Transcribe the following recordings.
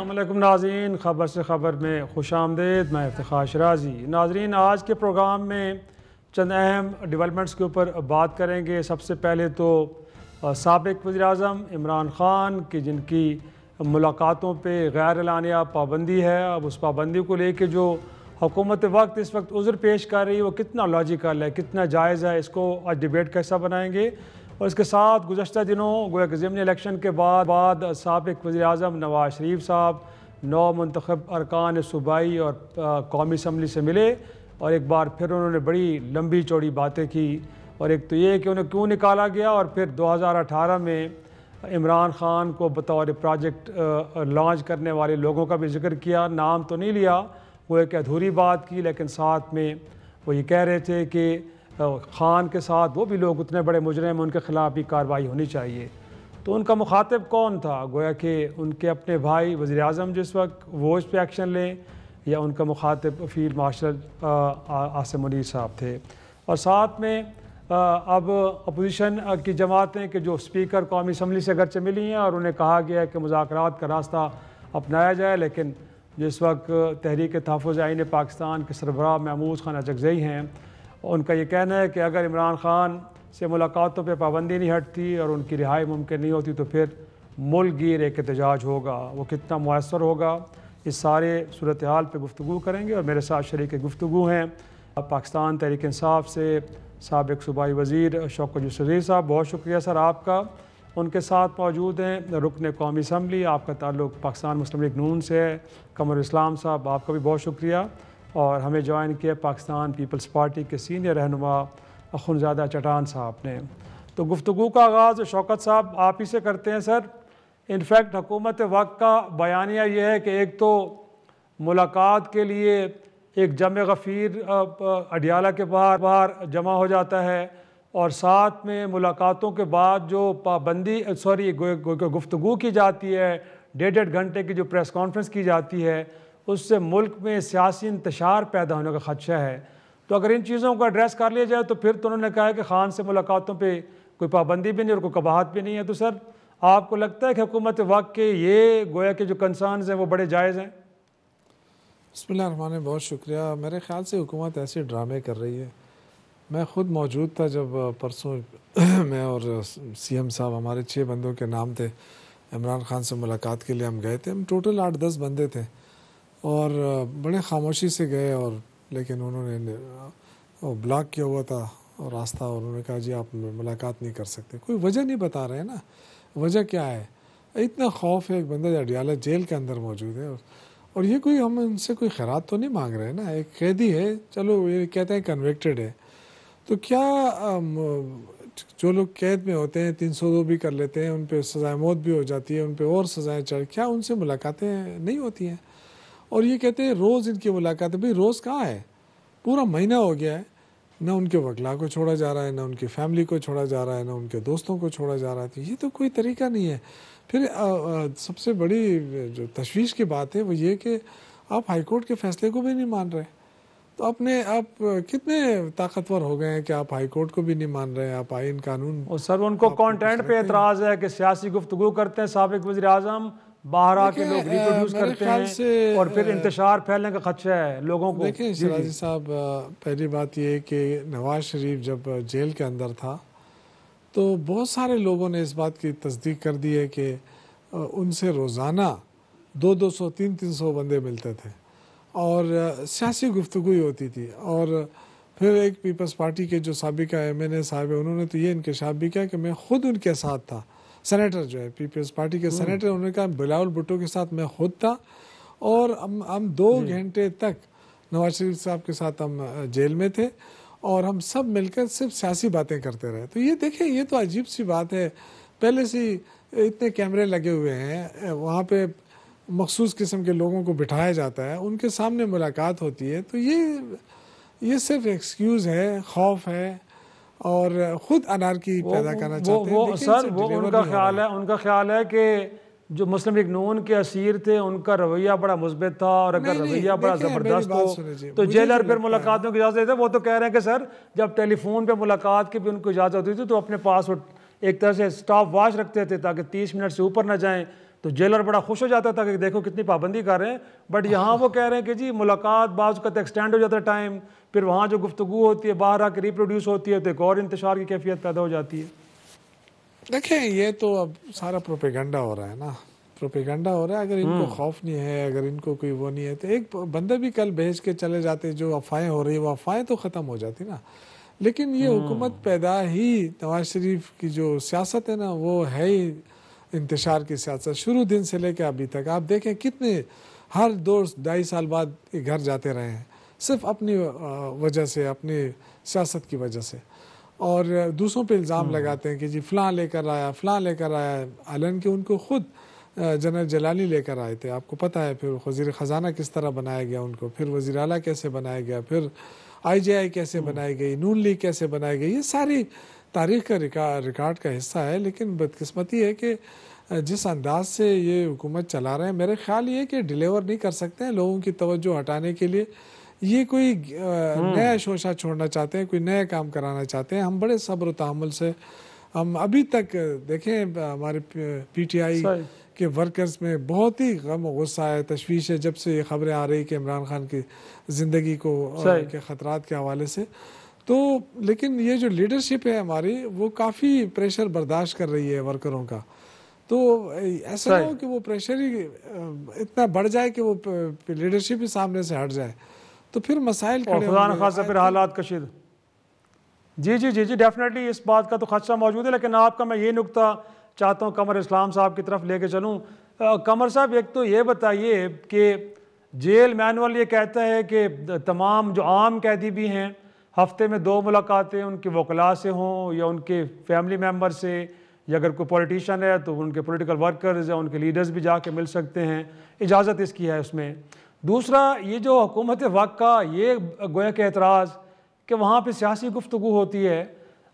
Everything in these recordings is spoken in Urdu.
السلام علیکم ناظرین، خبر سے خبر میں خوش آمدید۔ میں افتخار شرازی۔ ناظرین، آج کے پروگرام میں چند اہم ڈیولپمنٹس کے اوپر بات کریں گے۔ سب سے پہلے تو سابق وزیر اعظم عمران خان کی جن کی ملاقاتوں پہ غیر اعلانیہ پابندی ہے، اب اس پابندی کو لے کے جو حکومت وقت اس وقت عذر پیش کر رہی ہے وہ کتنا لاجیکل ہے، کتنا جائز ہے، اس کو آج ڈیبیٹ کا حصہ بنائیں گے۔ اور اس کے ساتھ گزشتہ دنوں گویا کہ ضمنی الیکشن کے بعد سابق وزیر اعظم نواز شریف صاحب 9 منتخب ارکان صوبائی اور قومی اسمبلی سے ملے اور ایک بار پھر انہوں نے بڑی لمبی چوڑی باتیں کی، اور ایک تو یہ کہ انہیں کیوں نکالا گیا، اور پھر 2018 میں عمران خان کو بطور پروجیکٹ لانچ کرنے والے لوگوں کا بھی ذکر کیا۔ نام تو نہیں لیا، وہ ایک ادھوری بات کی، لیکن ساتھ میں وہ یہ کہہ رہے تھے کہ خان کے ساتھ وہ بھی لوگ اتنے بڑے مجرم ہیں، ان کے خلاف بھی کارروائی ہونی چاہیے۔ تو ان کا مخاطب کون تھا؟ گویا کہ ان کے اپنے بھائی وزیر اعظم جس وقت وہ اس پہ ایکشن لیں، یا ان کا مخاطب فیلڈ مارشل عاصم منیر صاحب تھے۔ اور ساتھ میں اب اپوزیشن کی جماعتیں کہ جو اسپیکر قومی اسمبلی سے اگرچہ ملی ہیں اور انہیں کہا گیا ہے کہ مذاکرات کا راستہ اپنایا جائے، لیکن جس وقت تحریک تحفظ آئین پاکستان کے سربراہ محمود خان اچکزئی ہیں، ان کا یہ کہنا ہے کہ اگر عمران خان سے ملاقاتوں پہ پابندی نہیں ہٹتی اور ان کی رہائی ممکن نہیں ہوتی تو پھر ملک گیر ایک احتجاج ہوگا۔ وہ کتنا مؤثر ہوگا، اس سارے صورتحال پہ گفتگو کریں گے، اور میرے ساتھ شریک گفتگو ہیں پاکستان تحریک انصاف سے سابق صوبائی وزیر شوکت یوسف زئی صاحب۔ بہت شکریہ سر آپ کا۔ ان کے ساتھ موجود ہیں رکن قومی اسمبلی، آپ کا تعلق پاکستان مسلم لیگ نون سے ہے، قمر اسلام صاحب، آپ کا بھی بہت شکریہ۔ اور ہمیں جوائن کیا پاکستان پیپلز پارٹی کے سینئر رہنما اخنزادہ چٹان صاحب نے۔ تو گفتگو کا آغاز شوکت صاحب آپ ہی سے کرتے ہیں سر۔ انفیکٹ حکومت وقت کا بیانیہ یہ ہے کہ ایک تو ملاقات کے لیے ایک جمع غفیر اڈیالہ کے باہر جمع ہو جاتا ہے، اور ساتھ میں ملاقاتوں کے بعد جو گفتگو کی جاتی ہے، 1.5 گھنٹے کی جو پریس کانفرنس کی جاتی ہے، اس سے ملک میں سیاسی انتشار پیدا ہونے کا خدشہ ہے۔ تو اگر ان چیزوں کو ایڈریس کر لیا جائے تو پھر تو انہوں نے کہا ہے کہ خان سے ملاقاتوں پہ کوئی پابندی بھی نہیں اور کوئی قباحت بھی نہیں ہے۔ تو سر آپ کو لگتا ہے کہ حکومت وقت کے یہ گویا کہ جو کنسرنز ہیں وہ بڑے جائز ہیں؟ بسم اللہ الرحمن الرحیم، بہت شکریہ۔ میرے خیال سے حکومت ایسے ڈرامے کر رہی ہے۔ میں خود موجود تھا جب پرسوں میں اور سی ایم صاحب، ہمارے 6 بندوں کے نام تھے، عمران خان سے ملاقات کے لیے ہم گئے تھے۔ ہم ٹوٹل 8-10 بندے تھے اور بڑے خاموشی سے گئے، اور لیکن انہوں نے بلاک کیا ہوا تھا راستہ، اور انہوں نے کہا جی آپ ملاقات نہیں کر سکتے۔ کوئی وجہ نہیں بتا رہے نا، وجہ کیا ہے؟ اتنا خوف ہے، ایک بندہ اڈیالہ جیل کے اندر موجود ہے، اور یہ کوئی ہم ان سے کوئی خیرات تو نہیں مانگ رہے نا، ایک قیدی ہے، چلو یہ کہتے ہیں کنوکٹڈ ہے، تو کیا جو لوگ قید میں ہوتے ہیں 302 بھی کر لیتے ہیں، ان پہ سزائے موت بھی ہو جاتی ہے، ان پہ اور سزائیں چڑھ، کیا ان سے ملاقاتیں نہیں ہوتی ہیں؟ اور یہ کہتے ہیں روز ان کی ملاقاتیں، بھئی روز کہاں ہے؟ پورا مہینہ ہو گیا ہے، نہ ان کے وکلا کو چھوڑا جا رہا ہے، نہ ان کی فیملی کو چھوڑا جا رہا ہے، نہ ان کے دوستوں کو چھوڑا جا رہا ہے۔ یہ تو کوئی طریقہ نہیں ہے۔ پھر سب سے بڑی جو تشویش کی بات ہے وہ یہ کہ آپ ہائی کورٹ کے فیصلے کو بھی نہیں مان رہے، تو آپ کتنے طاقتور ہو گئے ہیں کہ آپ ہائی کورٹ کو بھی نہیں مان رہے ہیں، آپ آئین قانون۔ اور سر ان کو کانٹینٹ پہ اعتراض ہے کہ سیاسی گفتگو کرتے ہیں سابق وزیر اعظم، باہر آ کے لوگ ریپروڈیوس کرتے ہیں اور پھر انتشار پھیلنے کا خدشہ ہے لوگوں کو۔ دیکھیں شرازی صاحب، پہلی بات یہ ہے کہ نواز شریف جب جیل کے اندر تھا تو بہت سارے لوگوں نے اس بات کی تصدیق کر دی ہے کہ ان سے روزانہ 200 300 بندے ملتے تھے اور سیاسی گفتگو ہی ہوتی تھی۔ اور پھر ایک پیپلز پارٹی کے جو سابقہ MNA صاحب ہیں، انہوں نے تو یہ انکشاف بھی کیا کہ میں خود ان کے ساتھ تھا، سینیٹر جو ہے پیپلز پارٹی کے سینیٹر، انہوں نے کہا بلاول بھٹو کے ساتھ میں خود تھا، اور ہم 2 گھنٹے تک نواز شریف صاحب کے ساتھ ہم جیل میں تھے، اور ہم سب مل کر صرف سیاسی باتیں کرتے رہے۔ تو یہ دیکھیں، یہ تو عجیب سی بات ہے، پہلے سے اتنے کیمرے لگے ہوئے ہیں، وہاں پہ مخصوص قسم کے لوگوں کو بٹھایا جاتا ہے، ان کے سامنے ملاقات ہوتی ہے، تو یہ صرف ایکسکیوز ہے، خوف ہے، اور خود انارکی پیدا کرنا چاہتے ہیں۔ سر وہ ان کا خیال ہے کہ جو مسلم لیگ نون کے اسیر تھے ان کا رویہ بڑا مثبت تھا، اور اگر رویہ بڑا زبردست ہو تو جیلر پھر ملاقاتوں کی اجازت دیتے۔ وہ تو کہہ رہے ہیں کہ سر جب ٹیلی فون پہ ملاقات کی بھی ان کو اجازت ہوتی تھی تو اپنے پاس ایک طرح سے سٹاپ واچ رکھتے تھے تاکہ 30 منٹ سے اوپر نہ جائیں، تو جیلر بڑا خوش ہو جاتا تھا کہ دیکھو کتنی پابندی کر رہے ہیں. بٹ یہاں وہ کہہ رہے ہیں کہ جی ملاقات بعض اوقات ایکسٹینڈ ہو جاتا ہے ٹائم, پھر وہاں جو گفتگو ہوتی ہے باہر آ کے ریپروڈیوس ہوتی ہے تو ایک اور انتشار کی کیفیت پیدا ہو جاتی ہے. دیکھیں یہ تو اب سارا پروپیگنڈا ہو رہا ہے نا, پروپیگنڈا ہو رہا ہے. اگر ان کو خوف نہیں ہے, اگر ان کو کوئی وہ نہیں ہے, تو ایک بندہ بھی کل بھیج کے چلے جاتے, جو افواہیں ہو رہی ہیں وہ افواہیں تو ختم ہو جاتی نا. لیکن یہ حکومت پیدا ہی نواز شریف کی جو سیاست ہے نا وہ ہے ہی انتشار کی سیاست, شروع دن سے لے کے ابھی تک. آپ دیکھیں کتنے ہر 2-2.5 سال بعد گھر جاتے رہے ہیں, صرف اپنی وجہ سے, اپنی سیاست کی وجہ سے, اور دوسروں پہ الزام لگاتے ہیں کہ جی فلاں لے کر آیا, فلاں لے کر آیا. حالانکہ کہ ان کو خود جنرل جلالی لے کر آئے تھے, آپ کو پتہ ہے. پھر وزیر خزانہ کس طرح بنایا گیا ان کو, پھر وزیر اعلیٰ کیسے بنایا گیا, پھر IGI کیسے بنائی گئی, نون لیگ کیسے بنائی گئی. یہ ساری تاریخ کا ریکارڈ کا حصہ ہے. لیکن بدقسمتی ہے کہ جس انداز سے یہ حکومت چلا رہے ہیں, میرے خیال یہ کہ ڈیلیور نہیں کر سکتے ہیں لوگوں کی توجہ ہٹانے کے لیے. یہ کوئی نیا شوشہ چھوڑنا چاہتے ہیں, کوئی نیا کام کرانا چاہتے ہیں. ہم بڑے صبر و تحمل سے, ہم ابھی تک دیکھیں ہمارے PTI کے ورکرز میں بہت ہی غم و غصہ ہے, تشویش ہے, جب سے یہ خبریں آ رہی کہ عمران خان کی زندگی کو کے خطرات کے حوالے سے. تو لیکن یہ جو لیڈرشپ ہے ہماری وہ کافی پریشر برداشت کر رہی ہے ورکروں کا. تو ایسا نہ ہو کہ وہ پریشر ہی اتنا بڑھ جائے کہ وہ لیڈرشپ ہی سامنے سے ہٹ جائے, تو پھر مسائل کھڑے خدا نہ خاصہ پھر حالات کشید. جی جی جی جی ڈیفینیٹلی اس بات کا تو خدشہ موجود ہے. لیکن آپ کا میں یہ نقطہ چاہتا ہوں قمر اسلام صاحب کی طرف لے کے چلوں. قمر صاحب ایک تو یہ بتائیے کہ جیل مینول یہ کہتا ہے کہ تمام جو عام قیدی بھی ہیں ہفتے میں 2 ملاقاتیں ان کے وکلاء سے ہوں یا ان کے فیملی ممبر سے, یا اگر کوئی پولیٹیشین ہے تو ان کے پولیٹیکل ورکرز یا ان کے لیڈرز بھی جا کے مل سکتے ہیں, اجازت اس کی ہے اس میں. دوسرا یہ جو حکومت وقت کا یہ گویا کہ اعتراض کہ وہاں پہ سیاسی گفتگو ہوتی ہے,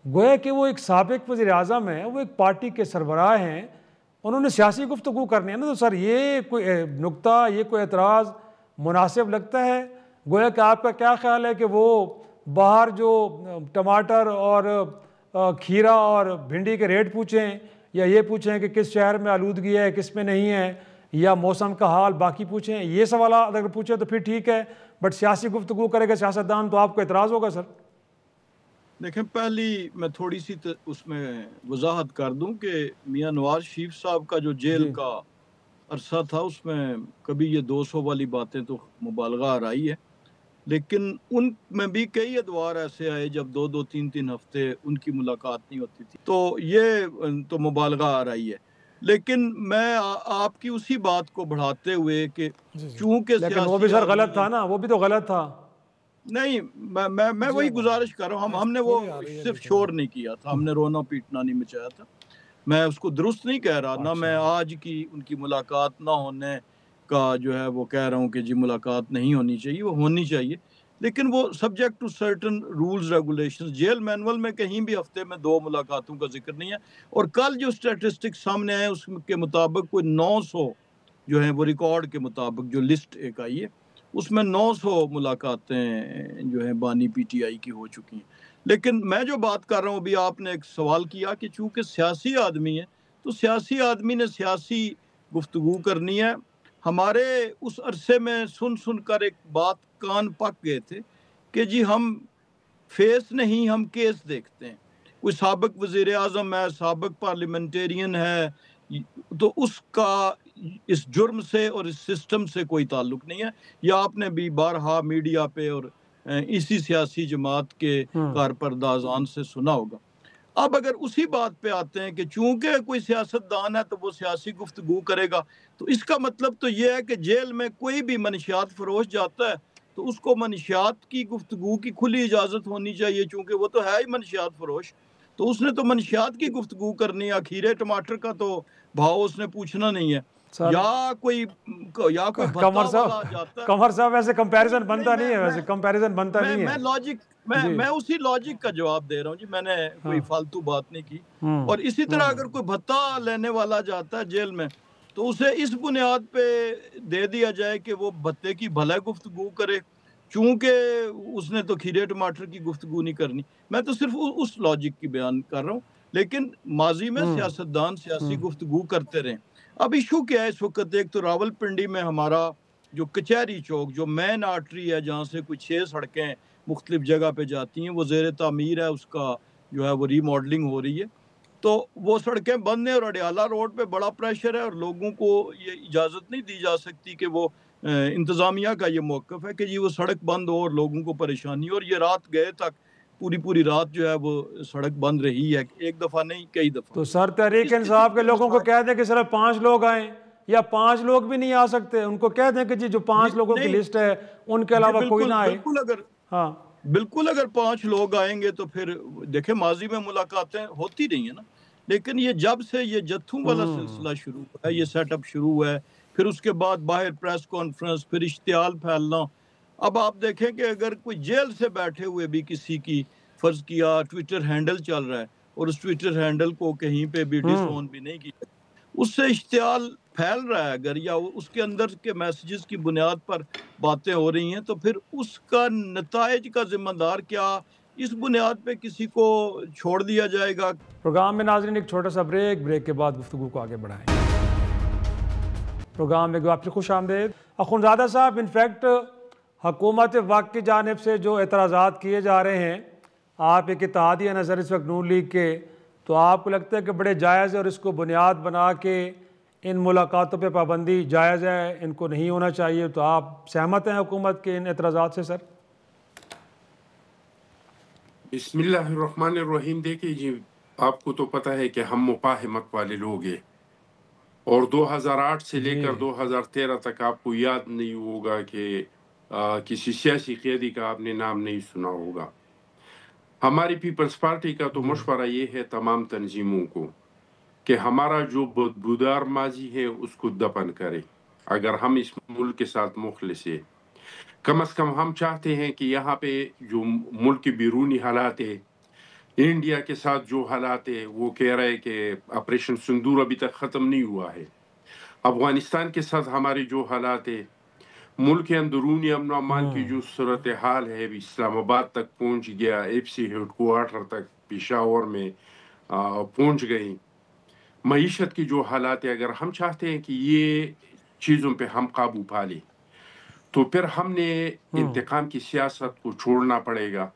گویا کہ وہ ایک سابق وزیر اعظم ہیں, وہ ایک پارٹی کے سربراہ ہیں, انہوں نے سیاسی گفتگو کرنی ہے نا. تو سر یہ کوئی نقطہ, یہ کوئی اعتراض مناسب لگتا ہے؟ گویا کہ آپ کا کیا خیال ہے کہ وہ باہر جو ٹماٹر اور کھیرا اور بھنڈی کے ریٹ پوچھیں, یا یہ پوچھیں کہ کس شہر میں آلودگی ہے کس میں نہیں ہے, یا موسم کا حال باقی پوچھیں, یہ سوالات اگر پوچھیں تو پھر ٹھیک ہے, بٹ سیاسی گفتگو کرے گا سیاستدان تو آپ کو اعتراض ہوگا سر؟ دیکھیں پہلی میں تھوڑی سی اس میں وضاحت کر دوں کہ میاں نواز شریف صاحب کا جو جیل کا عرصہ تھا اس میں کبھی یہ 200 والی باتیں تو مبالغہ آ رہی ہے, لیکن ان میں بھی کئی ادوار ایسے آئے جب 2-2 3-3 ہفتے ان کی ملاقات نہیں ہوتی تھی, تو یہ تو مبالغہ آ رہی ہے. لیکن میں آپ کی اسی بات کو بڑھاتے ہوئے کہ چونکہ لیکن وہ بھی سر غلط تھا نا, وہ بھی تو غلط تھا. نہیں, میں وہی گزارش کر رہا ہوں, ہم نے وہ صرف شور نہیں کیا تھا, ہم نے رونا پیٹنا نہیں مچایا تھا. میں اس کو درست نہیں کہہ رہا, نہ میں آج کی ان کی ملاقات نہ ہونے کا جو ہے وہ کہہ رہا ہوں کہ جی ملاقات نہیں ہونی چاہیے, وہ ہونی چاہیے, لیکن وہ subject to certain rules regulations. Jail manual میں کہیں بھی ہفتے میں 2 ملاقاتوں کا ذکر نہیں ہے. اور کل جو اسٹیٹسٹکس سامنے آئے اس کے مطابق کوئی 900 جو ہیں وہ ریکارڈ کے مطابق جو لسٹ ایک آئی ہے اس میں 900 ملاقاتیں جو ہیں بانی PTI کی ہو چکی ہیں. لیکن میں جو بات کر رہا ہوں, ابھی آپ نے ایک سوال کیا کہ چونکہ سیاسی آدمی ہے تو سیاسی آدمی نے سیاسی گفتگو کرنی ہے. ہمارے اس عرصے میں سن کر ایک بات کان پک گئے تھے کہ جی ہم فیس نہیں ہم کیس دیکھتے ہیں. کوئی سابق وزیر اعظم ہے, سابق پارلیمنٹیرین ہے, تو اس کا اس جرم سے اور اس سسٹم سے کوئی تعلق نہیں ہے. یا آپ نے بھی بارہا میڈیا پہ اور اسی سیاسی جماعت کے کارپردازان سے سنا ہوگا. اب اگر اسی بات پہ آتے ہیں کہ چونکہ کوئی سیاستدان ہے تو وہ سیاسی گفتگو کرے گا, تو اس کا مطلب تو یہ ہے کہ جیل میں کوئی بھی منشیات فروش جاتا ہے تو اس کو منشیات کی گفتگو کی کھلی اجازت ہونی چاہیے, چونکہ وہ تو ہے ہی منشیات فروش, تو اس نے تو منشیات کی گفتگو کرنی ہے. کھیرے ٹماٹر کا تو بھاؤ اس نے پوچھنا نہیں ہے. یا کوئی بھتا والا جاتا ہے. قمر صاحب ویسے کمپیریزن بنتا نہیں ہے, ویسے کمپیریزن بنتا نہیں ہے. میں اسی لاجک کا جواب دے رہا ہوں جی, میں نے کوئی فالتو بات نہیں کی. اور اسی طرح اگر کوئی بھتا لینے والا جاتا ہے جیل میں تو اسے اس بنیاد پہ دے دیا جائے کہ وہ بھتے کی بھلا گفتگو کرے, چونکہ اس نے تو کھیرے ٹماٹر کی گفتگو نہیں کرنی. میں تو صرف اس لاجک کی بیان کر رہا ہوں. لیکن ماضی میں سیاستدان سیاسی گفتگو کرتے رہے. اب ایشو کیا ہے اس وقت؟ ایک تو راولپنڈی میں ہمارا جو کچہری چوک جو مین آرٹری ہے جہاں سے کوئی 6 سڑکیں مختلف جگہ پہ جاتی ہیں وہ زیر تعمیر ہے، اس کا جو ہے وہ ری ماڈلنگ ہو رہی ہے، تو وہ سڑکیں بند ہیں اور اڈیالہ روڈ پہ بڑا پریشر ہے اور لوگوں کو یہ اجازت نہیں دی جا سکتی کہ وہ انتظامیہ کا یہ موقف ہے کہ جی وہ سڑک بند ہو اور لوگوں کو پریشانی ہو، اور یہ رات گئے تک پوری رات جو ہے وہ سڑک بند رہی ہے، ایک دفعہ نہیں کئی دفعہ۔ تو سر تحریک انصاف کے لوگوں کو کہہ دیں کہ صرف 5 لوگ آئیں، یا 5 لوگ بھی نہیں آ سکتے، ان کو کہہ دیں کہ جی جو 5 لوگوں کی لسٹ ہے ان کے علاوہ کوئی نہ آئے۔ ہاں بالکل اگر 5 لوگ آئیں گے تو پھر دیکھیں ماضی میں ملاقاتیں ہوتی رہی ہیں نا، لیکن یہ جب سے یہ جتھوں والا سلسلہ شروع ہوا ہے، یہ سیٹ اپ شروع ہوا ہے، پھر اس کے بعد باہر پریس کانفرنس، پھر اشتعال پھیلنا، اب آپ دیکھیں کہ اگر کوئی جیل سے بیٹھے ہوئے بھی کسی کی فرض کیا ٹویٹر ہینڈل چل رہا ہے اور اس ٹویٹر ہینڈل کو کہیں پہ بھی ڈس آن بھی نہیں کیا، اس سے اشتعال پھیل رہا ہے اگر، یا اس کے اندر کے میسیجز کی بنیاد پر باتیں ہو رہی ہیں، تو پھر اس کا نتائج کا ذمہ دار کیا اس بنیاد پہ کسی کو چھوڑ دیا جائے گا؟ پروگرام میں ناظرین ایک چھوٹا سا بریک کے بعد گفتگو کو آگے بڑھائیں۔ پروگرام میں آپ سے خوش آمدید۔ اخونزادہ صاحب، انفیکٹ حکومت وقت کی جانب سے جو اعتراضات کیے جا رہے ہیں، آپ ایک اتحادیہ نظر اس وقت نون لیگ کے، تو آپ کو لگتا ہے کہ بڑے جائز ہے اور اس کو بنیاد بنا کے ان ملاقاتوں پہ پابندی جائز ہے، ان کو نہیں ہونا چاہیے، تو آپ سہمت ہیں حکومت کے ان اعتراضات سے؟ سر بسم اللہ الرحمن الرحیم۔ دیکھیں جی، آپ کو تو پتہ ہے کہ ہم مفاہمت والے لوگ ہیں، اور 2008 سے لے کر 2013 تک آپ کو یاد نہیں ہوگا کہ کسی سیاسی قیدی کا آپ نے نام نہیں سنا ہوگا۔ ہماری پیپلز پارٹی کا تو مشورہ یہ ہے تمام تنظیموں کو کہ ہمارا جو بدبودار ماضی ہے اس کو دفن کرے۔ اگر ہم اس ملک کے ساتھ مخلص ہیں، کم از کم ہم چاہتے ہیں کہ یہاں پہ جو ملک کی بیرونی حالات ہے، انڈیا کے ساتھ جو حالات ہے، وہ کہہ رہے کہ آپریشن سندور ابھی تک ختم نہیں ہوا ہے، افغانستان کے ساتھ ہمارے جو حالات ہے، ملک اندرونی امن و امان کی جو صورتحال ہے، اسلام آباد تک پہنچ گیا، ایف سی ہیڈ کوارٹر تک پشاور میں پہنچ گئی، معیشت کی جو حالات ہے، اگر ہم چاہتے ہیں کہ یہ چیزوں پہ ہم قابو پا لیں تو پھر ہم نے انتقام کی سیاست کو چھوڑنا پڑے گا،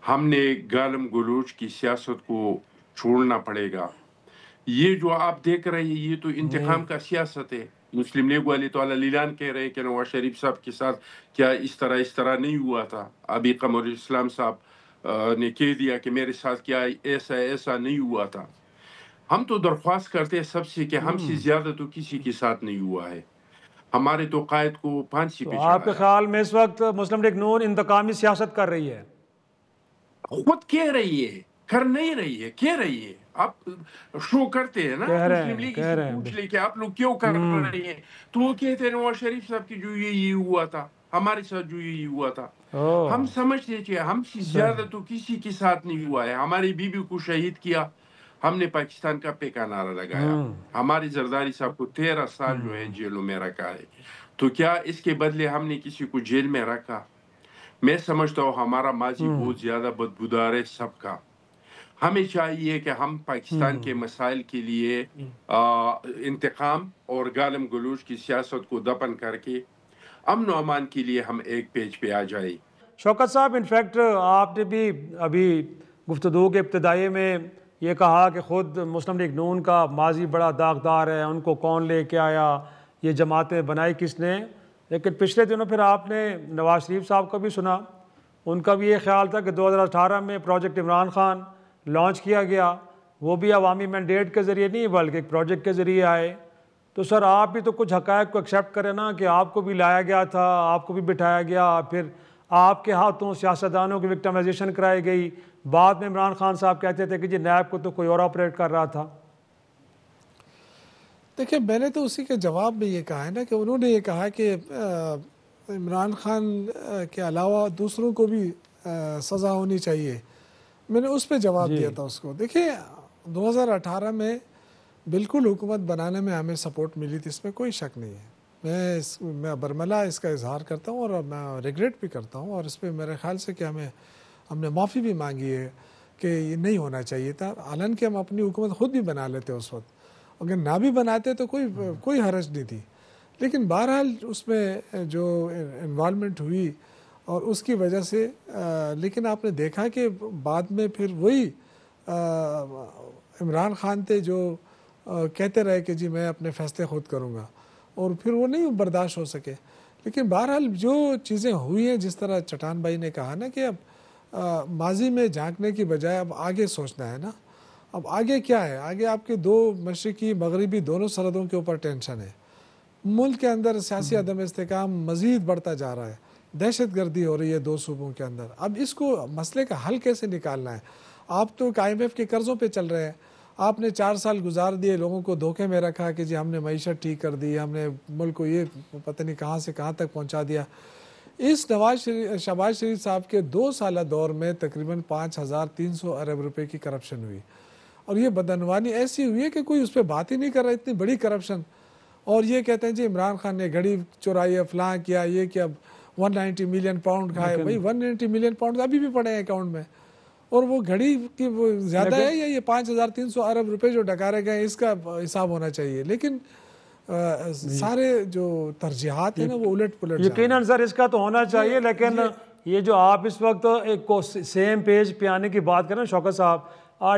ہم نے گالم گلوچ کی سیاست کو چھوڑنا پڑے گا۔ یہ جو آپ دیکھ رہے ہیں یہ تو انتقام کا سیاست ہے۔ مسلم لیگ والے تو اعلان کہہ رہے ہیں کہ نواز شریف صاحب کے ساتھ کیا اس طرح نہیں ہوا تھا، ابھی قمر اسلام صاحب نے کہہ دیا کہ میرے ساتھ کیا ایسا نہیں ہوا تھا۔ ہم تو درخواست کرتے ہیں سب سے کہ ہم سے زیادہ تو کسی کے ساتھ نہیں ہوا ہے، ہمارے تو قائد کو پھانسی پہ چڑھایا۔ آپ کے خیال میں اس وقت مسلم لیگ نون انتقامی سیاست کر رہی ہے؟ خود کہہ رہی ہے، کر نہیں رہی ہے، کہہ رہی ہے۔ آپ شو کرتے ہیں نا، مسلم لیگ سے پوچھ لے کہ آپ لوگ کیوں کر رہے ہیں، تو وہ کہتے ہیں نواز شریف صاحب کی جو یہ ہوا تھا، ہمارے ساتھ جو یہ ہوا تھا۔ ہم سمجھتے کہ ہم سے زیادہ تو کسی کے ساتھ نہیں ہوا ہے۔ ہماری بیوی کو شہید کیا، ہم نے پاکستان کا پیکا نعرہ لگایا، ہمارے زرداری صاحب کو 13 سال جو ہے جیلوں میں رکھا ہے، تو کیا اس کے بدلے ہم نے کسی کو جیل میں رکھا؟ میں سمجھتا ہوں ہمارا ماضی بہت زیادہ بدبودار ہے سب کا۔ ہمیں چاہیے کہ ہم پاکستان کے مسائل کے لیے انتقام اور گالم گلوچ کی سیاست کو دفن کر کے امن و امان کے لیے ہم ایک پیج پہ آ جائیں۔ شوکت صاحب، انفیکٹ آپ نے بھی ابھی گفتگو کے ابتدائی میں یہ کہا کہ خود مسلم لیگ نون کا ماضی بڑا داغدار ہے، ان کو کون لے کے آیا، یہ جماعتیں بنائی کس نے، لیکن پچھلے دنوں پھر آپ نے نواز شریف صاحب کو بھی سنا، ان کا بھی یہ خیال تھا کہ 2018 میں پروجیکٹ عمران خان لانچ کیا گیا، وہ بھی عوامی مینڈیٹ کے ذریعے نہیں بلکہ ایک پروجیکٹ کے ذریعے آئے۔ تو سر آپ بھی تو کچھ حقائق کو ایکسیپٹ کریں نا کہ آپ کو بھی لایا گیا تھا، آپ کو بھی بٹھایا گیا، پھر آپ کے ہاتھوں سیاستدانوں کی وکٹمائزیشن کرائی گئی، بعد میں عمران خان صاحب کہتے تھے کہ جی نیب کو تو کوئی اور آپریٹ کر رہا تھا۔ دیکھیں، میں نے تو اسی کے جواب میں یہ کہا ہے نا کہ انہوں نے یہ کہا کہ عمران خان کے علاوہ دوسروں کو بھی سزا ہونی چاہیے، میں نے اس پہ جواب دیا تھا اس کو۔ دیکھیں 2018 میں بالکل حکومت بنانے میں ہمیں سپورٹ ملی تھی، اس میں کوئی شک نہیں ہے، میں برملا اس کا اظہار کرتا ہوں اور میں ریگریٹ بھی کرتا ہوں، اور اس پہ میرے خیال سے کہ ہم نے معافی بھی مانگی ہے کہ یہ نہیں ہونا چاہیے تھا، حالانکہ ہم اپنی حکومت خود بھی بنا لیتے اس وقت، اگر نہ بھی بناتے تو کوئی حرج نہیں تھی. لیکن بہرحال اس میں جو انوالومنٹ ہوئی اور اس کی وجہ سے لیکن آپ نے دیکھا کہ بعد میں پھر وہی عمران خان تھے جو کہتے رہے کہ جی میں اپنے فیصلے خود کروں گا, اور پھر وہ نہیں برداشت ہو سکے. لیکن بہرحال جو چیزیں ہوئی ہیں, جس طرح چٹان بھائی نے کہا نا کہ اب ماضی میں جھانکنے کی بجائے اب آگے سوچنا ہے نا. اب آگے کیا ہے؟ آگے آپ کے دو مشرقی مغربی دونوں سرحدوں کے اوپر ٹینشن ہے. ملک کے اندر سیاسی عدم استحکام مزید بڑھتا جا رہا ہے. دہشت گردی ہو رہی ہے 2 صوبوں کے اندر. اب اس کو مسئلے کا حل کیسے نکالنا ہے؟ آپ تو IMF کے قرضوں پہ چل رہے ہیں. آپ نے 4 سال گزار دیے, لوگوں کو دھوکے میں رکھا کہ جی ہم نے معیشت ٹھیک کر دی, ہم نے ملک کو یہ پتہ نہیں کہاں سے کہاں تک پہنچا دیا. اس شہباز شریف صاحب کے 2 سالہ دور میں تقریباً 5,300 ارب روپے کی کرپشن ہوئی, اور یہ بدعنوانی ایسی ہوئی ہے کہ کوئی اس پہ بات ہی نہیں کر رہا. اتنی بڑی کرپشن, اور یہ کہتے ہیں جی عمران خان نے گھڑی چورائی ہے, فلاں کیا, یہ کہ اب 190 ملین پاؤنڈ کھائے. بھائی 190 ملین پاؤنڈ ابھی بھی پڑے ہیں اکاؤنٹ میں, اور وہ گھڑی کی وہ زیادہ ہے یا یہ 5,300 ارب روپے جو ڈکارے گئے اس کا حساب ہونا چاہیے. لیکن سارے جو ترجیحات ہیں نا وہ الٹ پلٹ. یقیناً سر اس کا تو ہونا چاہیے, لیکن یہ جو آپ اس وقت ایک کو سیم پیج پہ آنے کی بات کریں شوکت صاحب,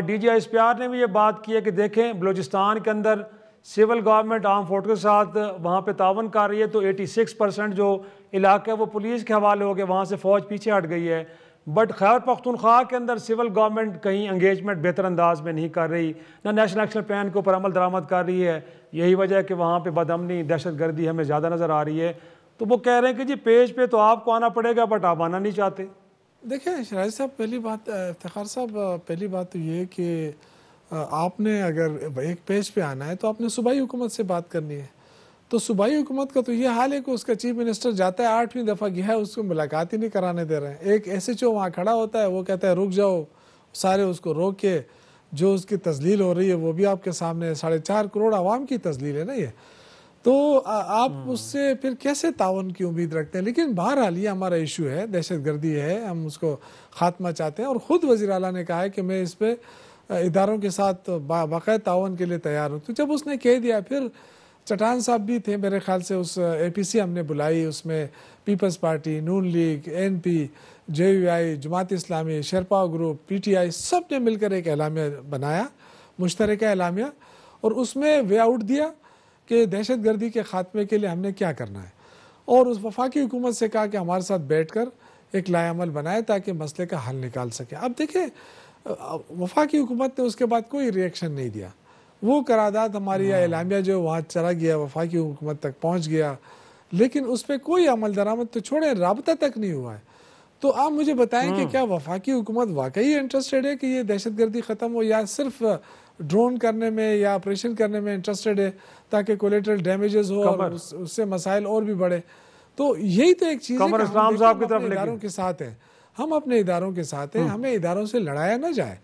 DGI نے بھی یہ بات کی ہے کہ دیکھیں بلوچستان کے اندر سول گورنمنٹ عام فورس کے ساتھ وہاں پہ تعاون کر رہی ہے, تو 86% جو علاقہ ہے وہ پولیس کے حوالے ہو گئے, وہاں سے فوج پیچھے ہٹ گئی ہے. بٹ خیبر پختونخوا کے اندر سول گورنمنٹ کہیں انگیجمنٹ بہتر انداز میں نہیں کر رہی, نہ نیشنل ایکشن پلان کے اوپر عمل درآمد کر رہی ہے. یہی وجہ ہے کہ وہاں پہ بدامنی دہشت گردی ہمیں زیادہ نظر آ رہی ہے. تو وہ کہہ رہے ہیں کہ جی پیج پہ تو آپ کو آنا پڑے گا, بٹ آپ آنا نہیں چاہتے. دیکھیں شراج صاحب, پہلی بات افتخار صاحب, پہلی بات تو یہ کہ آپ نے اگر ایک پیج پہ آنا ہے تو آپ نے صوبائی حکومت سے بات کرنی ہے. تو صوبائی حکومت کا تو یہ حال ہے کہ اس کا چیف منسٹر جاتا ہے, 8ویں دفعہ گیا ہے, اس کو ملاقات ہی نہیں کرانے دے رہے ہیں. ایک SHO وہاں کھڑا ہوتا ہے, وہ کہتا ہے رک جاؤ, سارے اس کو روک کے جو اس کی تذلیل ہو رہی ہے وہ بھی آپ کے سامنے 4.5 کروڑ عوام کی تذلیل ہے نا یہ. تو آپ اس سے پھر کیسے تعاون کی امید رکھتے ہیں؟ لیکن بہرحال یہ ہمارا ایشو ہے, دہشت گردی ہے, ہم اس کو خاتمہ چاہتے ہیں, اور خود وزیر اعلیٰ نے کہا ہے کہ میں اس پہ اداروں کے ساتھ باقاعدہ تعاون کے لیے تیار ہوں. تو جب اس نے کہہ دیا, پھر چٹان صاحب بھی تھے میرے خیال سے, اس APC ہم نے بلائی, اس میں پیپلز پارٹی, نون league, NP, JUI, Jamaat Islami, Sherpa group, PTI, سب نے مل کر ایک اعلامیہ بنایا, مشترکہ اعلامیہ, اور اس میں وے آؤٹ دیا کہ دہشت گردی کے خاتمے کے لیے ہم نے کیا کرنا ہے, اور اس وفاقی حکومت سے کہا کہ ہمارے ساتھ بیٹھ کر ایک لائحہ عمل بنائے تاکہ مسئلے کا حل نکال سکے. اب دیکھیں وفاقی حکومت نے اس کے بعد کوئی ریئیکشن نہیں دیا. وہ قرارداد ہماری اعلامیہ جو وہاں چلا گیا, وفاقی حکومت تک پہنچ گیا, لیکن اس پہ کوئی عمل درآمد تو چھوڑیں, رابطہ تک نہیں ہوا ہے. تو آپ مجھے بتائیں کہ کیا وفاقی حکومت واقعی انٹرسٹڈ ہے کہ یہ دہشت گردی ختم ہو, یا صرف ڈرون کرنے میں یا آپریشن کرنے میں انٹرسٹڈ ہے تاکہ کولیٹرل ڈیمیجز ہو اور اس سے مسائل اور بھی بڑھے؟ تو یہی تو ایک چیز ہے کہ ہم اپنے اداروں کے ساتھ ہیں, ہم اپنے اداروں کے ساتھ ہیں, ہمیں اداروں سے لڑایا نہ جائے,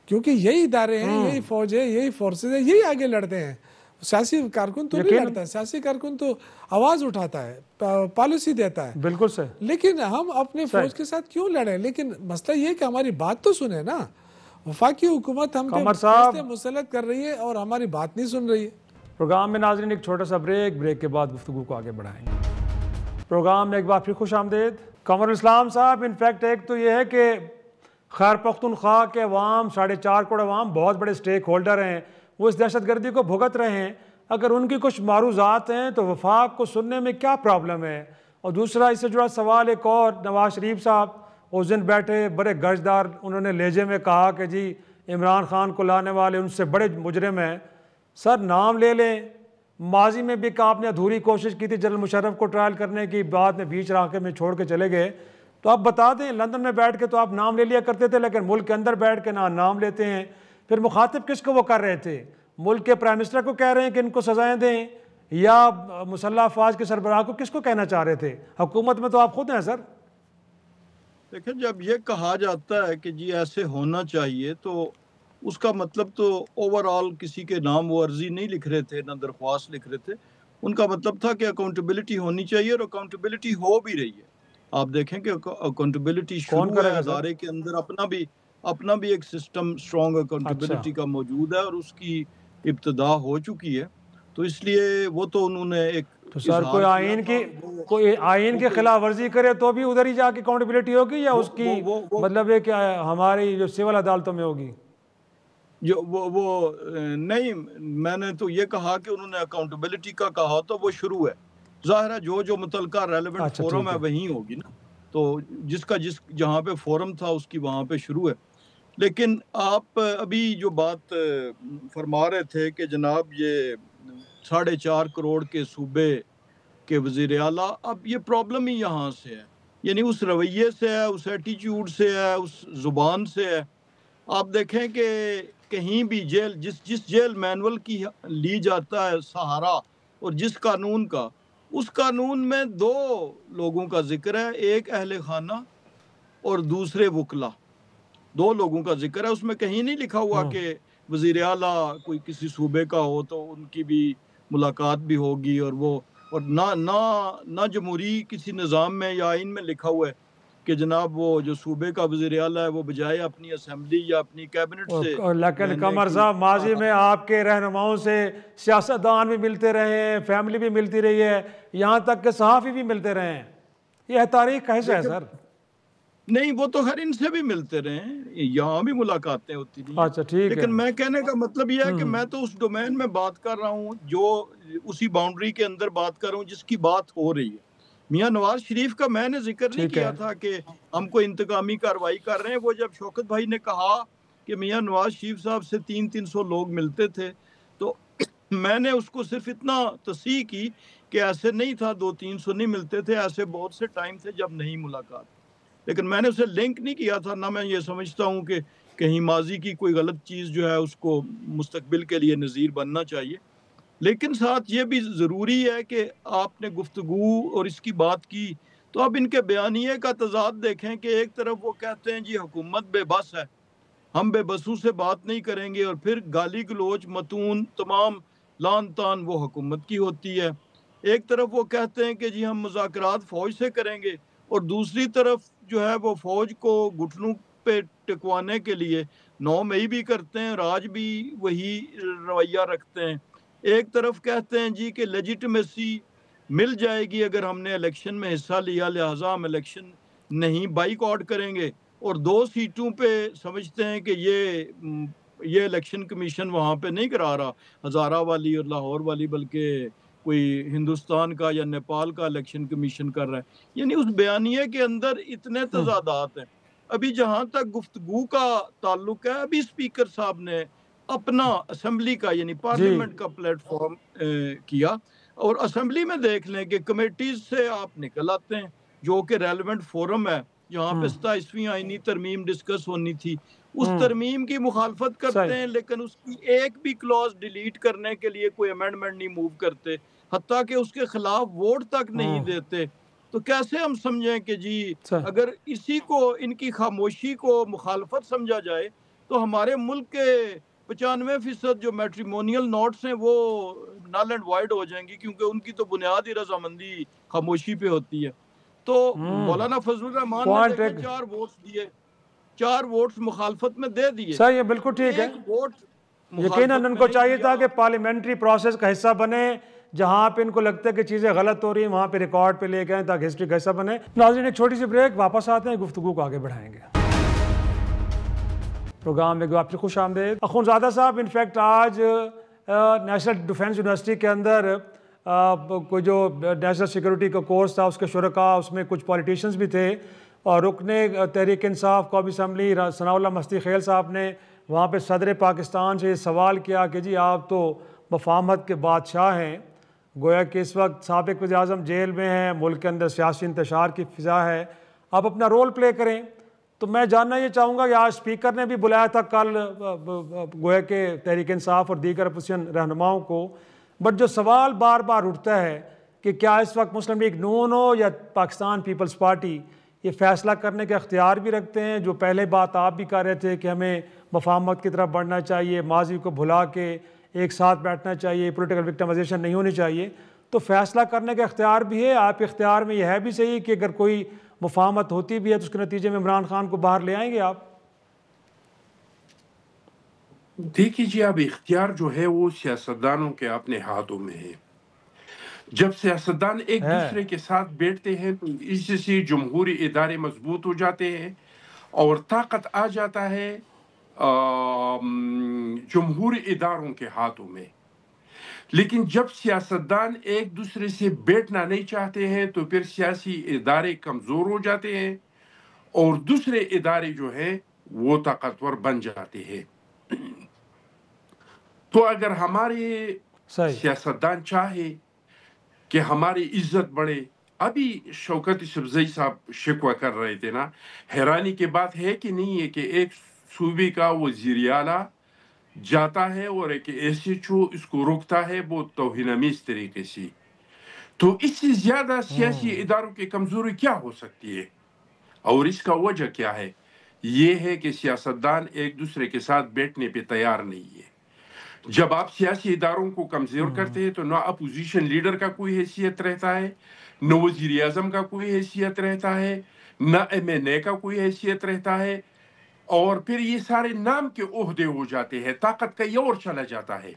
کیونکہ یہی ادارے ہیں, یہی فوج ہے, یہی فورسز ہیں, یہی آگے لڑتے ہیں. سیاسی کارکن تو نہیں لڑتا ہے, سیاسی کارکن تو آواز اٹھاتا ہے, پالیسی دیتا ہے. بالکل صحیح. لیکن ہم اپنے فوج کے ساتھ کیوں لڑیں؟ لیکن مسئلہ یہ کہ ہماری بات تو سنیں نا. وفاقی حکومت ہم پہ مسلط کر رہی ہے اور ہماری بات نہیں سن رہی ہے. پروگرام میں ناظرین ایک چھوٹا سا بریک کے بعد گفتگو کو آگے بڑھائیں گے. پروگرام میں ایک بار پھر خوش آمدید. قمر اسلام صاحب, انفیکٹ ایک تو یہ ہے کہ خیبر پختونخوا کے عوام 4.5 کروڑ عوام بہت بڑے سٹیک ہولڈر ہیں, وہ اس دہشت گردی کو بھگت رہے ہیں. اگر ان کی کچھ معروضات ہیں تو وفاق کو سننے میں کیا پرابلم ہے؟ اور دوسرا اس سے جڑا سوال ایک اور, نواز شریف صاحب اس دن بیٹھے بڑے گرجدار, انہوں نے لہجے میں کہا کہ جی عمران خان کو لانے والے ان سے بڑے مجرم ہیں. سر نام لے لیں, ماضی میں بھی کہ آپ نے ادھوری کوشش کی تھی جنرل مشرف کو ٹرائل کرنے کی, بعد میں بیچ راہ میں چھوڑ کے چلے گئے. تو آپ بتا دیں, لندن میں بیٹھ کے تو آپ نام لے لیا کرتے تھے, لیکن ملک کے اندر بیٹھ کے نہ نام لیتے ہیں. پھر مخاطب کس کو وہ کر رہے تھے؟ ملک کے پرائم منسٹر کو کہہ رہے ہیں کہ ان کو سزائیں دیں, یا مسلح افواج کے سربراہ کو کس کو کہنا چاہ رہے تھے؟ حکومت میں تو آپ خود ہیں سر. دیکھیں, جب یہ کہا جاتا ہے کہ جی ایسے ہونا چاہیے, تو اس کا مطلب تو اوور آل کسی کے نام وہ عرضی نہیں لکھ رہے تھے, نہ درخواست لکھ رہے تھے. ان کا مطلب تھا کہ اکاؤنٹیبلٹی ہونی چاہیے, اور اکاؤنٹیبلٹی ہو بھی رہی ہے. آپ دیکھیں کہ اکاؤنٹیبلٹی شروع ہے, ادارے کے اندر اپنا بھی ایک سسٹم اسٹرانگ اکاؤنٹیبلٹی کا موجود ہے, اور اس کی ابتدا ہو چکی ہے، تو اس لیے وہ تو انہوں نے ایک تو سر کوئی آئین کی خلاف ورزی کرے تو بھی ادھر ہی جا کے اکاؤنٹیبلٹی ہوگی یا اس کی مطلب ہے کہ ہماری جو سول عدالتوں میں ہوگی؟ جو وہ نہیں، میں نے تو یہ کہا کہ انہوں نے اکاؤنٹیبلٹی کا کہا تو وہ شروع ہے، ظاہر ہے جو متعلقہ ریلیونٹ فورم ہے وہیں ہوگی نا، تو جس جہاں پہ فورم تھا اس کی وہاں پہ شروع ہے۔ لیکن آپ ابھی جو بات فرما رہے تھے کہ جناب یہ 4.5 کروڑ کے صوبے کے وزیر اعلیٰ، اب یہ پرابلم ہی یہاں سے ہے، یعنی اس رویے سے ہے، اس ایٹیچیوڈ سے ہے، اس زبان سے ہے۔ آپ دیکھیں کہ کہیں بھی جس جیل مینول کی لی جاتا ہے سہارا اور جس قانون کا، اس قانون میں 2 لوگوں کا ذکر ہے، ایک اہل خانہ اور دوسرے وکلا، 2 لوگوں کا ذکر ہے، اس میں کہیں نہیں لکھا ہوا کہ وزیر اعلیٰ کوئی کسی صوبے کا ہو تو ان کی بھی ملاقات بھی ہوگی، اور نہ جمہوری کسی نظام میں یا آئین میں لکھا ہوا ہے کہ جناب وہ جو صوبے کا وزیر اعلیٰ ہے وہ بجائے اپنی اسمبلی یا اپنی کیبنٹ سے۔ لیکن قمر صاحب ماضی میں آپ کے رہنماؤں سے سیاستدان بھی ملتے رہے ہیں، فیملی بھی ملتی رہی ہے، یہاں تک کہ صحافی بھی ملتے رہے ہیں، یہ تاریخ کیسے ہے سر؟ نہیں، وہ تو ہر ان سے بھی ملتے رہے ہیں، یہاں بھی ملاقاتیں ہوتی رہی، اچھا ٹھیک ہے، لیکن میں کہنے کا مطلب یہ ہے کہ میں تو اس ڈومین میں بات کر رہا ہوں، جو اسی باؤنڈری کے اندر بات کر رہا ہوں جس کی بات ہو رہی ہے۔ میاں نواز شریف کا میں نے ذکر نہیں کیا تھا کہ ہم کو انتقامی کارروائی کر رہے ہیں، وہ جب شوکت بھائی نے کہا کہ میاں نواز شریف صاحب سے 300 لوگ ملتے تھے تو میں نے اس کو صرف اتنا تصحیح کی کہ ایسے نہیں تھا 200-300 نہیں ملتے تھے، ایسے بہت سے ٹائم تھے جب نہیں ملاقات، لیکن میں نے اسے لنک نہیں کیا تھا، نہ میں یہ سمجھتا ہوں کہ کہیں ماضی کی کوئی غلط چیز جو ہے اس کو مستقبل کے لیے نظیر بننا چاہیے۔ لیکن ساتھ یہ بھی ضروری ہے کہ آپ نے گفتگو اور اس کی بات کی تو اب ان کے بیانیے کا تضاد دیکھیں کہ ایک طرف وہ کہتے ہیں جی حکومت بے بس ہے، ہم بے بسوں سے بات نہیں کریں گے، اور پھر گالی گلوچ متون تمام لان تان وہ حکومت کی ہوتی ہے۔ ایک طرف وہ کہتے ہیں کہ جی ہم مذاکرات فوج سے کریں گے، اور دوسری طرف جو ہے وہ فوج کو گھٹنوں پہ ٹکوانے کے لیے 9 مئی بھی کرتے ہیں اور آج بھی وہی رویہ رکھتے ہیں۔ ایک طرف کہتے ہیں جی کہ لیجیٹمیسی مل جائے گی اگر ہم نے الیکشن میں حصہ لیا، لہٰذا ہم الیکشن نہیں بائیک آؤٹ کریں گے، اور 2 سیٹوں پہ سمجھتے ہیں کہ یہ الیکشن کمیشن وہاں پہ نہیں کرا رہا، ہزارہ والی اور لاہور والی، بلکہ کوئی ہندوستان کا یا نیپال کا الیکشن کمیشن کر رہا ہے۔ یعنی اس بیانیے کے اندر اتنے تضادات ہیں۔ ابھی جہاں تک گفتگو کا تعلق ہے، ابھی اسپیکر صاحب نے اپنا اسمبلی کا یعنی پارلیمنٹ کا پلیٹ فارم کیا، اور اسمبلی میں دیکھ لیں کہ کمیٹیز سے آپ نکل آتے ہیں جو کہ ریلیونٹ فورم ہے جہاں پہ 27ویں آئینی ترمیم ڈسکس ہونی تھی، اس ترمیم کی مخالفت کرتے ہیں، لیکن اس کی ایک بھی کلوز ڈیلیٹ کرنے کے لیے کوئی امینڈمنٹ نہیں موو کرتے، حتیٰ کہ اس کے خلاف ووٹ تک نہیں دیتے۔ تو کیسے ہم سمجھیں کہ جی اگر اسی کو ان کی خاموشی کو مخالفت سمجھا جائے تو ہمارے ملک کے 95% جو میٹریمونیل نوٹس ہیں وہ نل اینڈ وائڈ ہو جائیں گی، کیونکہ ان کی تو بنیادی رضامندی خاموشی پہ ہوتی ہے۔ تو مولانا فضل الرحمان نے دیکھیں 4 ووٹس دیے، 4 ووٹس مخالفت میں دے دیے، صحیح ہے، بالکل ٹھیک ہے، یقیناً ان کو چاہیے تھا کہ پارلیمنٹری پروسیس کا حصہ بنے، جہاں پہ ان کو لگتا ہے کہ چیزیں غلط ہو رہی ہیں وہاں پہ ریکارڈ پہ لے گئے تاکہ ہسٹری کا حصہ بنے۔ ناظرین ایک چھوٹی سی بریک، واپس آتے ہیں، گفتگو کو آگے بڑھائیں گے۔ پروگرام میں آپ سے خوش آمدید۔ اخونزادہ صاحب، انفیکٹ آج نیشنل ڈیفنس یونیورسٹی کے اندر کوئی جو نیشنل سیکورٹی کا کورس تھا اس کے شرکاء، اس میں کچھ پولیٹیشنز بھی تھے، اور رکن تحریک انصاف قومی اسمبلی ثناء اللہ مستی خیل صاحب نے وہاں پہ صدر پاکستان سے یہ سوال کیا کہ جی آپ تو مفاہمت کے بادشاہ ہیں، گویا کہ اس وقت سابق وزیر اعظم جیل میں ہیں، ملک کے اندر سیاسی انتشار کی فضا ہے، آپ اپنا رول پلے کریں۔ تو میں جاننا یہ چاہوں گا کہ آج اسپیکر نے بھی بلایا تھا کل گویا کہ تحریک انصاف اور دیگر اپوزیشن رہنماؤں کو، بٹ جو سوال بار بار اٹھتا ہے کہ کیا اس وقت مسلم لیگ نون ہو یا پاکستان پیپلز پارٹی یہ فیصلہ کرنے کے اختیار بھی رکھتے ہیں، جو پہلے بات آپ بھی کر رہے تھے کہ ہمیں مفاہمت کی طرف بڑھنا چاہیے، ماضی کو بھلا کے ایک ساتھ بیٹھنا چاہیے، پولیٹیکل وکٹمائزیشن نہیں ہونی چاہیے، تو فیصلہ کرنے کا اختیار بھی ہے آپ کے اختیار میں، یہ ہے بھی صحیح کہ اگر کوئی مفاہمت ہوتی بھی ہے تو اس کے نتیجے میں عمران خان کو باہر لے آئیں گے آپ؟ دیکھیے جی، اب اختیار جو ہے وہ سیاستدانوں کے اپنے ہاتھوں میں ہے. جب سیاستدان ایک دوسرے کے ساتھ بیٹھتے ہیں تو اس سے جمہوری ادارے مضبوط ہو جاتے ہیں اور طاقت آ جاتا ہے جمہوری اداروں کے ہاتھوں میں. لیکن جب سیاستدان ایک دوسرے سے بیٹھنا نہیں چاہتے ہیں تو پھر سیاسی ادارے کمزور ہو جاتے ہیں اور دوسرے ادارے جو ہیں وہ طاقتور بن جاتے ہیں. تو اگر ہمارے سیاستدان چاہے کہ ہماری عزت بڑھے، ابھی شوکت یوسفزئی صاحب شکوہ کر رہے تھے نا، حیرانی کی بات ہے کہ نہیں ہے کہ ایک صوبے کا وزیر اعلیٰ جاتا ہے اور ایک ایس ایچ او اس کو روکتا ہے بہت توہین آمیز طریقے سے. تو اس سے زیادہ سیاسی اداروں کی کمزوری کیا ہو سکتی ہے؟ اور اس کا وجہ کیا ہے؟ یہ ہے کہ سیاستدان ایک دوسرے کے ساتھ بیٹھنے پہ تیار نہیں ہے. جب آپ سیاسی اداروں کو کمزور کرتے ہیں تو نہ اپوزیشن لیڈر کا کوئی حیثیت رہتا ہے، نہ وزیر اعظم کا کوئی حیثیت رہتا ہے، نہ ایم این اے کا کوئی حیثیت رہتا ہے، اور پھر یہ سارے نام کے عہدے ہو جاتے ہیں، طاقت کا یہ اور چلا جاتا ہے.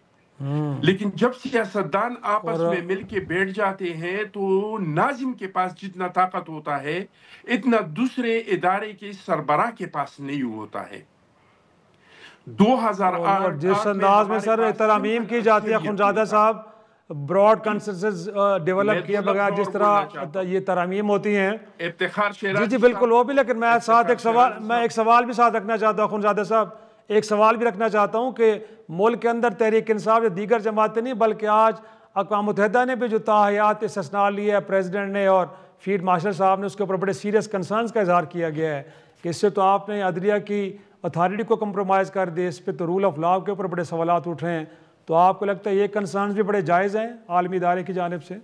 لیکن جب سیاستدان آپس میں مل کے بیٹھ جاتے ہیں تو ناظم کے پاس جتنا طاقت ہوتا ہے اتنا دوسرے ادارے کے سربراہ کے پاس نہیں ہوتا ہے. 2008 جس انداز میں سر ترامیم کی جاتی ہے خونزادہ صاحب، براڈ کنسنسس ڈیولپ کیے بغیر جس طرح یہ ترامیم ہوتی ہیں، افتخار جی شیرازی جی بالکل وہ بھی، لیکن میں ساتھ ایک سوال بھی ساتھ رکھنا چاہتا ہوں خونزادہ صاحب، ایک سوال بھی رکھنا چاہتا ہوں کہ ملک کے اندر تحریک انصاف یا دیگر جماعتیں نہیں بلکہ آج اقوام متحدہ نے بھی جو تاحیات استثناء لیا ہے پریزیڈنٹ نے اور فیلڈ مارشل صاحب نے، اس کے اوپر بڑے سیریس کنسرنز کا اظہار کیا گیا ہے کہ اس سے تو آپ نے عدلیہ کی اتھارٹی کو کمپرومائز کر دے، اس پہ تو رول آف لاء کے اوپر بڑے سوالات اٹھ رہے ہیں. تو آپ کو لگتا ہے یہ کنسرنز بھی بڑے جائز ہیں عالمی ادارے کی جانب سے؟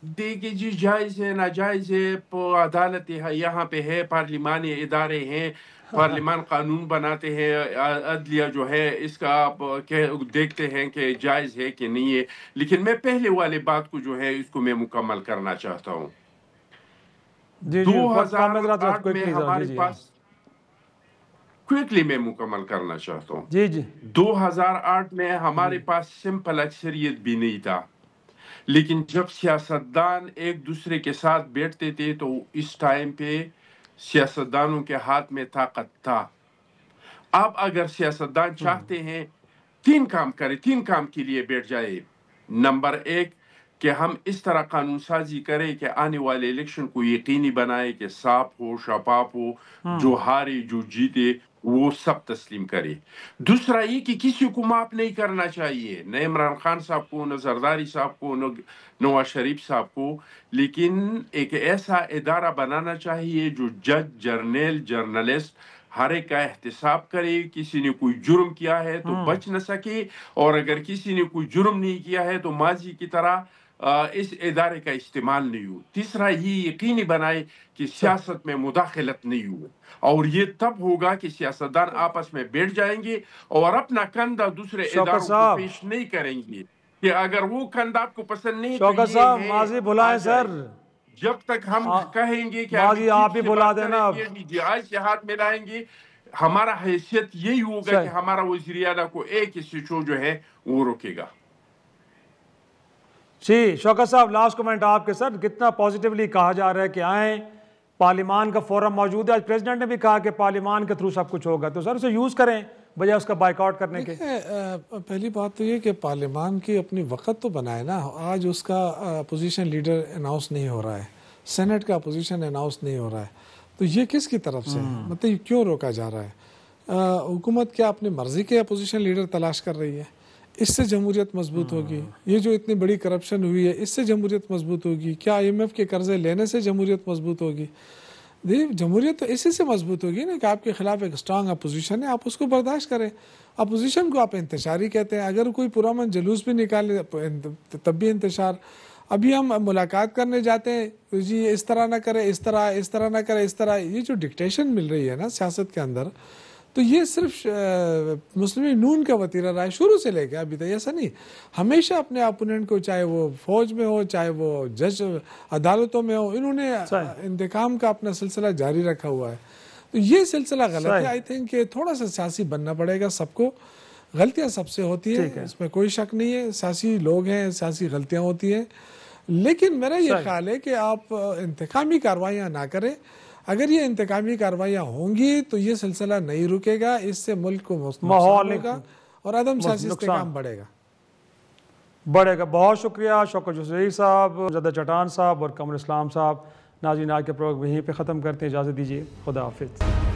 دیکھیے جی، جائز ہے ناجائز ہے، عدالت یہاں پہ ہے، پارلیمانی ادارے ہیں، پارلیمان قانون بناتے ہیں، عدلیہ جو ہے اس کا آپ دیکھتے ہیں کہ جائز ہے کہ نہیں ہے. لیکن میں پہلے والے بات کو جو ہے اس کو میں مکمل کرنا چاہتا ہوں. جی جی 2008 میں ہمارے پاس کوئکلی میں مکمل کرنا چاہتا ہوں. جی جی 2008 میں ہمارے پاس سمپل اکثریت بھی نہیں تھا، لیکن جب سیاستدان ایک دوسرے کے ساتھ بیٹھتے تھے تو اس ٹائم پہ سیاستدانوں کے ہاتھ میں طاقت تھا. اب اگر سیاستدان چاہتے ہیں تین کام کرے، تین کام کے لیے بیٹھ جائے. نمبر ایک کہ ہم اس طرح قانون سازی کریں کہ آنے والے الیکشن کو یقینی بنائے کہ صاف ہو، شفاف ہو، جو ہارے جو جیتے وہ سب تسلیم کرے. دوسرا یہ کہ کسی کو معاف نہیں کرنا چاہیے، نہ عمران خان صاحب کو، نہ زرداری صاحب کو، نہ نواز شریف صاحب کو، لیکن ایک ایسا ادارہ بنانا چاہیے جو جج، جرنیل، جرنلسٹ ہر ایک کا احتساب کرے. کسی نے کوئی جرم کیا ہے تو بچ نہ سکے، اور اگر کسی نے کوئی جرم نہیں کیا ہے تو ماضی کی طرح اس ادارے کا استعمال نہیں ہو. تیسرا یہ یقینی بنائے کہ سیاست میں مداخلت نہیں ہو، اور یہ تب ہوگا کہ سیاستدان آپس میں بیٹھ جائیں گے اور اپنا کندھا دوسرے اداروں کو پیش نہیں کریں گے کہ اگر وہ کندھا آپ کو پسند نہیں تو شوکت صاحب ماضی بلائیں سر، جب تک ہم کہیں گے کہ ماضی آپ ہی بلا دینا، جائز کے ہاتھ میں لائیں گے، ہمارا حیثیت یہی ہوگا کہ ہمارا وزیر اعلیٰ کو ایک ایسیچو جو ہے وہ روکے گا. جی شوکت صاحب لاسٹ کمنٹ آپ کے سر، کتنا پازیٹیولی کہا جا رہا ہے کہ آئیں، پارلیمان کا فورم موجود ہے، آج پریزیڈنٹ نے بھی کہا کہ پارلیمان کے تھرو سب کچھ ہوگا، تو سر اسے یوز کریں بجائے اس کا بائیک آؤٹ کرنے کے. پہلی بات تو یہ کہ پارلیمان کی اپنی وقت تو بنائے نا. آج اس کا اپوزیشن لیڈر اناؤنس نہیں ہو رہا ہے، سینٹ کا اپوزیشن اناؤنس نہیں ہو رہا ہے، تو یہ کس کی طرف سے مطلب کیوں روکا جا رہا ہے؟ حکومت کیا اپنی مرضی کے اپوزیشن لیڈر تلاش کر رہی ہے؟ اس سے جمہوریت مضبوط ہوگی. یہ جو اتنی بڑی کرپشن ہوئی ہے اس سے جمہوریت مضبوط ہوگی کیا؟ آئی ایم ایف کے قرضے لینے سے جمہوریت مضبوط ہوگی؟ جمہوریت تو اسی سے مضبوط ہوگی نا کہ آپ کے خلاف ایک اسٹرانگ اپوزیشن ہے، آپ اس کو برداشت کریں. اپوزیشن کو آپ انتشاری کہتے ہیں، اگر کوئی پرامن جلوس بھی نکالے تب بھی انتشار. ابھی ہم ملاقات کرنے جاتے ہیں جی اس طرح نہ کرے، اس طرح نہ کرے، اس طرح. یہ جو ڈکٹیشن مل رہی ہے نا سیاست کے اندر، تو یہ صرف مسلم نون کا وتیرہ رہا ہے شروع سے لے کے ابھی تک. ایسا نہیں، ہمیشہ اپنے اپوننٹ کو، چاہے وہ فوج میں ہو، چاہے وہ جج عدالتوں میں ہو، انہوں نے انتقام کا اپنا سلسلہ جاری رکھا ہوا ہے. تو یہ سلسلہ غلط ہے. آئی تھنک کہ تھوڑا سا سیاسی بننا پڑے گا سب کو. غلطیاں سب سے ہوتی ہیں, اس میں کوئی شک نہیں ہے, سیاسی لوگ ہیں, سیاسی غلطیاں ہوتی ہیں, لیکن میرا یہ خیال ہے کہ آپ انتقامی کارروائیاں نہ کریں. اگر یہ انتقامی کارروائیاں ہوں گی تو یہ سلسلہ نہیں رکے گا, اس سے ملک کو نقصان ہوگا اور عدم سیاسی استحکام بڑھے گا. بہت شکریہ شوکت جوزئی صاحب, زدہ چٹان صاحب اور قمر اسلام صاحب. ناظرین آج کے پروگرام یہیں پہ ختم کرتے ہیں, اجازت دیجیے, خدا حافظ.